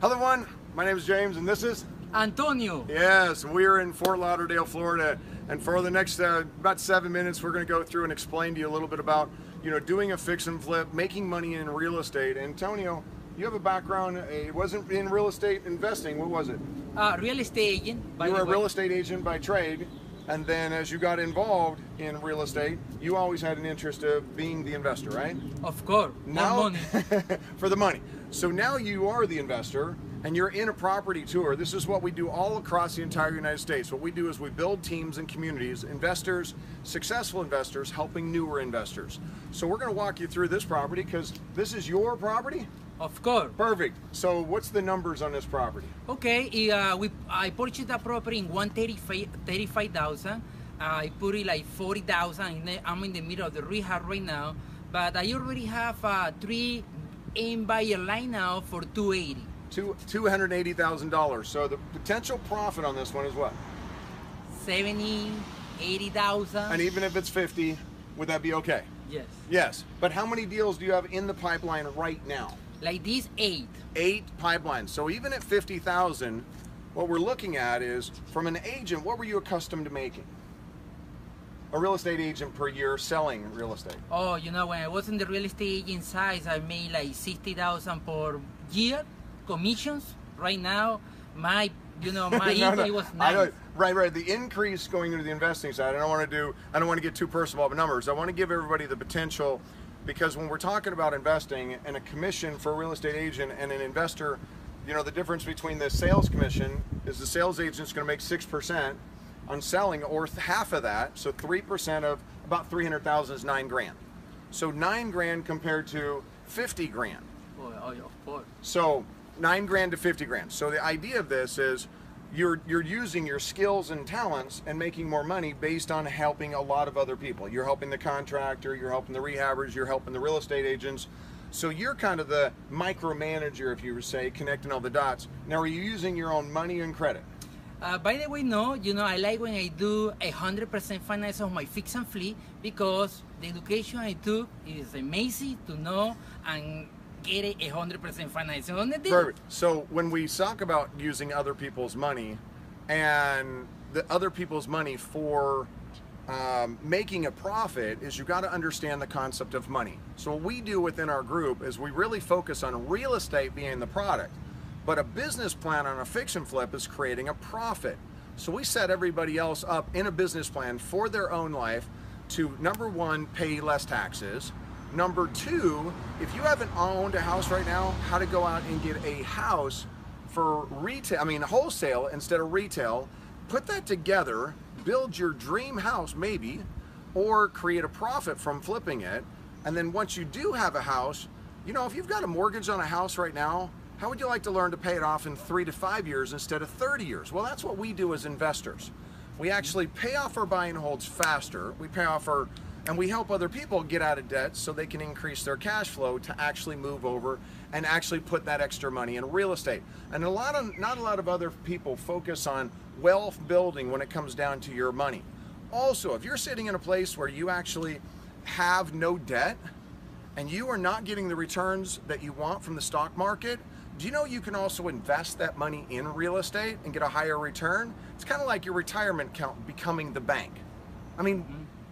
Hello everyone, my name is James and this is Antonio. Yes, we're in Fort Lauderdale, Florida, and for the next about 7 minutes we're going to go through and explain to you a little bit about, doing a fix and flip, making money in real estate. Antonio, you have a background, it wasn't in real estate investing, what was it? Real estate agent. You were a real estate agent by trade, and then as you got involved in real estate, you always had an interest of being the investor, right? Of course, Now, more money. for the money. So now you are the investor and you're in a property tour. This is what we do all across the entire United States. What we do is we build teams and communities, investors, successful investors, helping newer investors. So we're going to walk you through this property because this is your property? Of course. Perfect. So what's the numbers on this property? Okay, I purchased that property in 135,000. I put it like 40,000. I'm in the middle of the rehab right now, but I already have 3 in buyer line now for 280. $280,000. So the potential profit on this one is what? 70, 80,000. And even if it's 50, would that be okay? Yes. Yes. But how many deals do you have in the pipeline right now? Like these 8. 8 pipelines. So even at 50,000, what we're looking at is, from an agent, what were you accustomed to making? A real estate agent per year selling real estate. Oh, when I was in the real estate agent side, I made like 60,000 per year commissions. Right now, my income was nice. Right. The increase going into the investing side. I don't want to get too personal about numbers. I want to give everybody the potential, because when we're talking about investing and a commission for a real estate agent and an investor, the difference between the sales commission is the sales agent's going to make 6% on selling, or half of that, so 3% of about 300,000 is $9 grand. So $9 grand compared to 50 grand. Oh, of course. So $9 grand to 50 grand. So the idea of this is you're using your skills and talents and making more money based on helping a lot of other people. You're helping the contractor, you're helping the rehabbers, you're helping the real estate agents. So you're kind of the micromanager, if you would say, connecting all the dots. Now, are you using your own money and credit? By the way, no. I like when I do 100% finance of my fix and flip, because the education I took is amazing to know and get it 100% financing on the deal. Perfect. So when we talk about using other people's money and the other people's money for making a profit, is you got to understand the concept of money. So what we do within our group is we really focus on real estate being the product. But a business plan on a fix and flip is creating a profit. So we set everybody else up in a business plan for their own life to, number one, pay less taxes. Number two, if you haven't owned a house right now, how to go out and get a house for wholesale instead of retail, put that together, build your dream house maybe, or create a profit from flipping it. And then once you do have a house, if you've got a mortgage on a house right now, how would you like to learn to pay it off in 3 to 5 years instead of 30 years? Well, that's what we do as investors. We actually pay off our buy and holds faster. We pay off and we help other people get out of debt so they can increase their cash flow to actually move over and actually put that extra money in real estate. And not a lot of other people focus on wealth building when it comes down to your money. Also, if you're sitting in a place where you actually have no debt and you are not getting the returns that you want from the stock market, do you know you can also invest that money in real estate and get a higher return? It's kind of like your retirement account becoming the bank. I mean,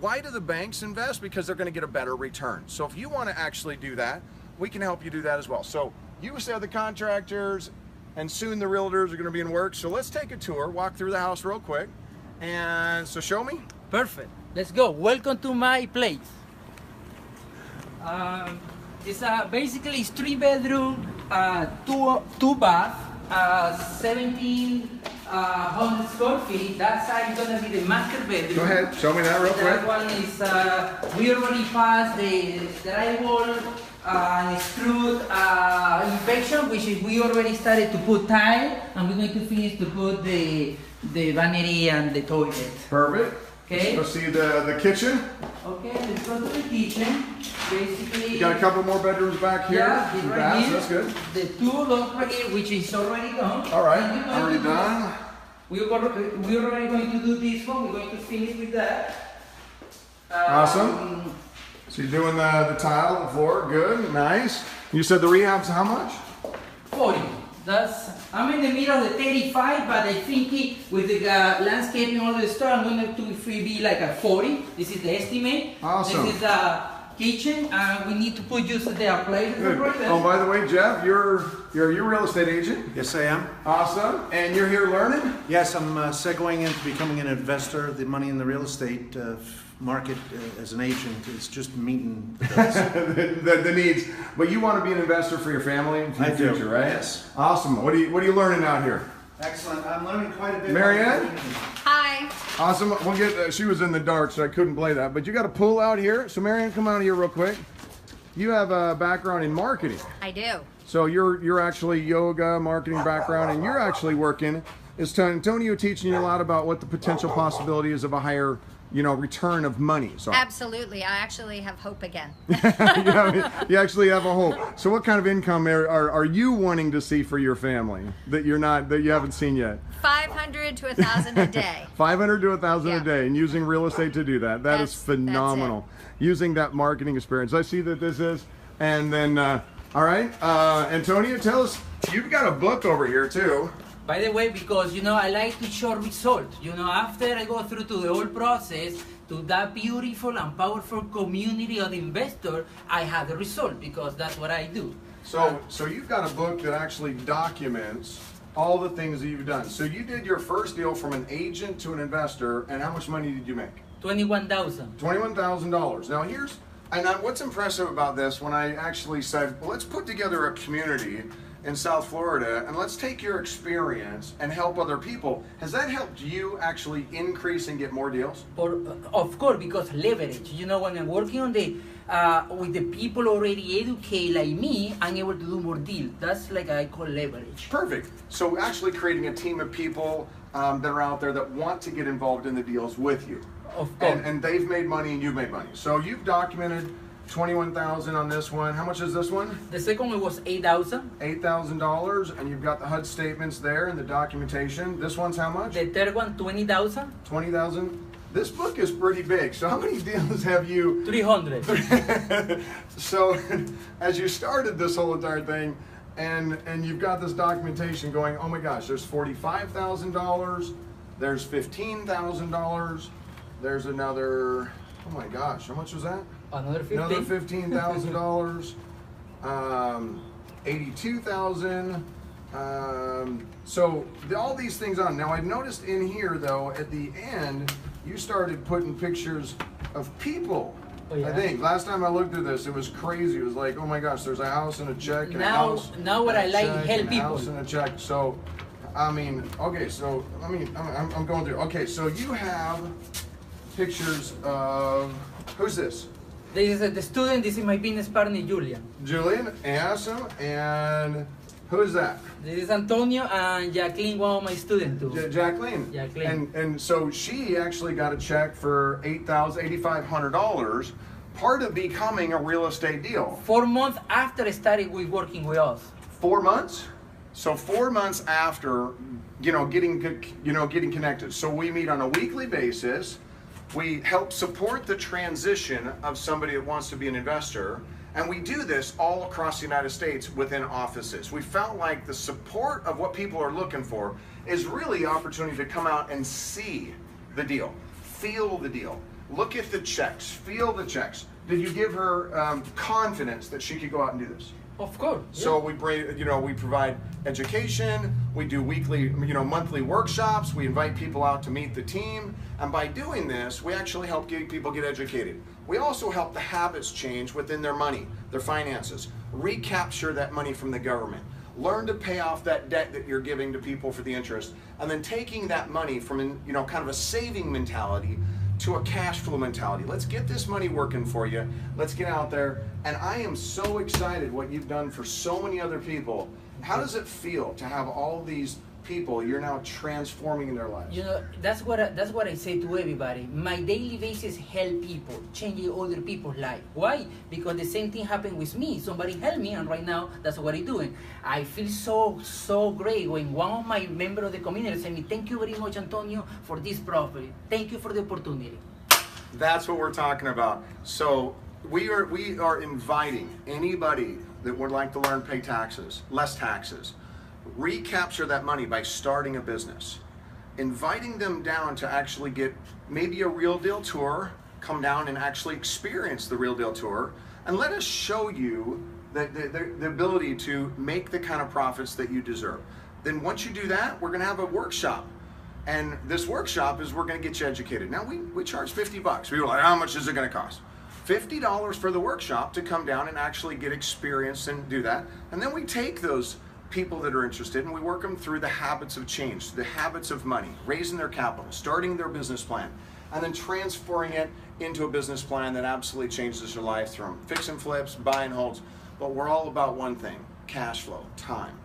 why do the banks invest? Because they're going to get a better return. So if you want to actually do that, we can help you do that as well. So you said the contractors and soon the realtors are going to be in work. So let's take a tour, walk through the house real quick. And so show me. Perfect. Let's go. Welcome to my place. It's basically 3 bedroom, 2 bath, 1,700 square feet. That side is gonna be the master bedroom. Go ahead, show me that real quick. That one is, we already passed the drywall and screwed inspection, which is we already started to put tile, and we're going to finish to put the vanity and the toilet. Perfect. Okay. Let's see the kitchen. Okay, let's go to the kitchen. Basically, you got a couple more bedrooms back here. Yeah, right baths, here. That's good. The 2 lots right here, which is already done. All right, already done. We're already going to do this one. We're going to finish with that. Awesome. So you're doing the tile, the floor, good, nice. You said the rehab's how much? 40. I'm in the middle of the 35, but I think with the landscaping all the stuff, I'm going to be like a 40. This is the estimate. Awesome. This is a kitchen. We need to put just the appliances. Oh, by the way, Jeff, you're a real estate agent? Yes, I am. Awesome. And you're here learning? Yes, I'm segueing into becoming an investor. The money in the real estate market as an agent is just meeting the needs. But you want to be an investor for your family in the future, right? Yes. Awesome. What are you learning out here? Excellent. I'm learning quite a bit. Marianne? Hi. Awesome. We'll get. She was in the dark, so I couldn't play that. But you got a pool out here. So Marianne, come out here real quick. You have a background in marketing. I do. So you're actually yoga, marketing background, and you're actually working. Is Antonio teaching you a lot about what the potential possibility is of a higher, return of money? So Absolutely. I actually have hope again. you actually have a hope. So what kind of income are you wanting to see for your family that you haven't seen yet? 500 to 1,000 a day. 500 to 1,000 Yeah. a day, and using real estate to do that. That is phenomenal. Using that marketing experience. I see that this is, and then all right, Antonio, tell us. You've got a book over here too. By the way, because I like to show results. After I go through to the whole process to that beautiful and powerful community of investor, I have the result because that's what I do. So you've got a book that actually documents all the things that you've done. So you did your first deal from an agent to an investor, and how much money did you make? $21,000. $21,000. Now what's impressive about this, when I actually said, well, let's put together a community in South Florida and let's take your experience and help other people. Has that helped you actually increase and get more deals? Of course, because leverage. When I'm working on with the people already educated like me, I'm able to do more deals. That's like I call leverage. Perfect. So actually creating a team of people that are out there that want to get involved in the deals with you. Of course. And they've made money and you've made money. So you've documented $21,000 on this one. How much is this one? The second one was $8,000. $8,000, and you've got the HUD statements there and the documentation. This one's how much? The third one, $20,000. $20,000. This book is pretty big. So how many deals have you? 300. So as you started this whole entire thing, and you've got this documentation going, oh my gosh, there's $45,000, there's $15,000, there's another, oh my gosh, how much was that? Another $15,000, $82,000. So all these things on. Now I've noticed in here though, at the end, you started putting pictures of people. Oh, yeah. I think last time I looked at this, it was crazy. It was like, oh my gosh, there's a house and a check and a house. Now what I like check, help and a people. house and a check. So, okay. So I'm going through. Okay, so you have pictures of who's this? This is the student. This is my business partner, Julian. Julian, awesome. And who is that? This is Antonio and Jacqueline, one of my students too. Jacqueline. And so she actually got a check for $8,500, part of becoming a real estate deal. 4 months after I started working with us. 4 months? So 4 months after, getting connected. So we meet on a weekly basis. We help support the transition of somebody that wants to be an investor. And we do this all across the United States within offices. We felt like the support of what people are looking for is really the opportunity to come out and see the deal, feel the deal, look at the checks, feel the checks. Did you give her confidence that she could go out and do this? Of course. So we provide education, we do weekly, monthly workshops, we invite people out to meet the team, and by doing this, we actually help people get educated. We also help the habits change within their money, their finances, recapture that money from the government, learn to pay off that debt that you're giving to people for the interest, and then taking that money from, kind of a saving mentality to a cash flow mentality. Let's get this money working for you. Let's get out there. And I am so excited what you've done for so many other people. How does it feel to have all these people you're now transforming in their lives? That's what I say to everybody. My daily basis help people, changing other people's life. Why? Because the same thing happened with me. Somebody helped me, and right now that's what I'm doing. I feel so great when one of my members of the community said me, "Thank you very much, Antonio, for this property. Thank you for the opportunity." That's what we're talking about. So we are inviting anybody that would like to learn pay taxes, less taxes, recapture that money by starting a business, inviting them down to actually get maybe a real deal tour, come down and actually experience the real deal tour, and let us show you the ability to make the kind of profits that you deserve. Then once you do that, we're gonna have a workshop. And this workshop is we're gonna get you educated. Now we charge 50 bucks. We were like, how much is it gonna cost? $50 for the workshop to come down and actually get experience and do that. And then we take those people that are interested and we work them through the habits of change, the habits of money, raising their capital, starting their business plan, and then transferring it into a business plan that absolutely changes their life through fix and flips, buy and holds. But we're all about one thing, cash flow, time.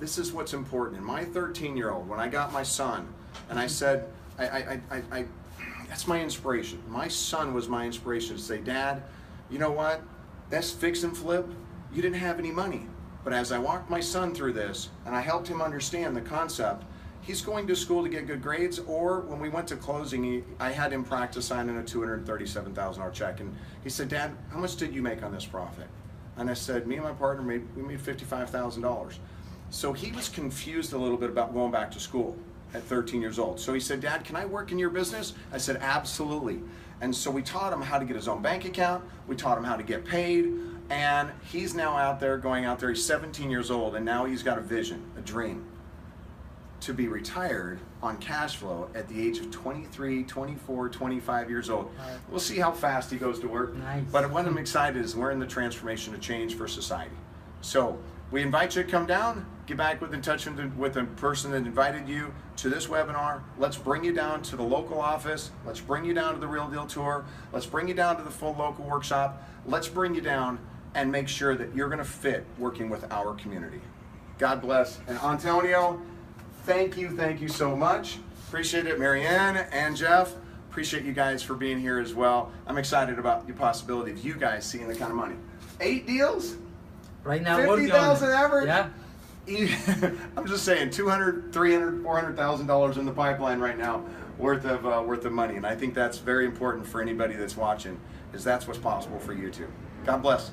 This is what's important. And my 13-year-old, when I got my son, and I said, that's my inspiration. My son was my inspiration to say, Dad, you know what? That's fix and flip. You didn't have any money. But as I walked my son through this, and I helped him understand the concept, he's going to school to get good grades, or when we went to closing, I had him practice signing a $237,000 check. And he said, Dad, how much did you make on this profit? And I said, me and my partner we made $55,000. So he was confused a little bit about going back to school at 13 years old. So he said, Dad, can I work in your business? I said, absolutely. And so we taught him how to get his own bank account. We taught him how to get paid. And he's now out there, going out there. He's 17 years old, and now he's got a vision, a dream, to be retired on cash flow at the age of 23, 24, 25 years old. Right. We'll see how fast he goes to work. Nice. But what I'm excited is we're in the transformation of change for society. So we invite you to come down, get back in touch with the person that invited you to this webinar. Let's bring you down to the local office. Let's bring you down to the Real Deal Tour. Let's bring you down to the full local workshop. Let's bring you down and make sure that you're gonna fit working with our community. God bless. And Antonio, thank you so much. Appreciate it. Marianne and Jeff, appreciate you guys for being here as well. I'm excited about the possibility of you guys seeing the kind of money. 8 deals? Right now, 50,000 average? Yeah. I'm just saying, $200,000, $300,000, $400,000 in the pipeline right now worth of money. And I think that's very important for anybody that's watching, is that's what's possible for you too. God bless.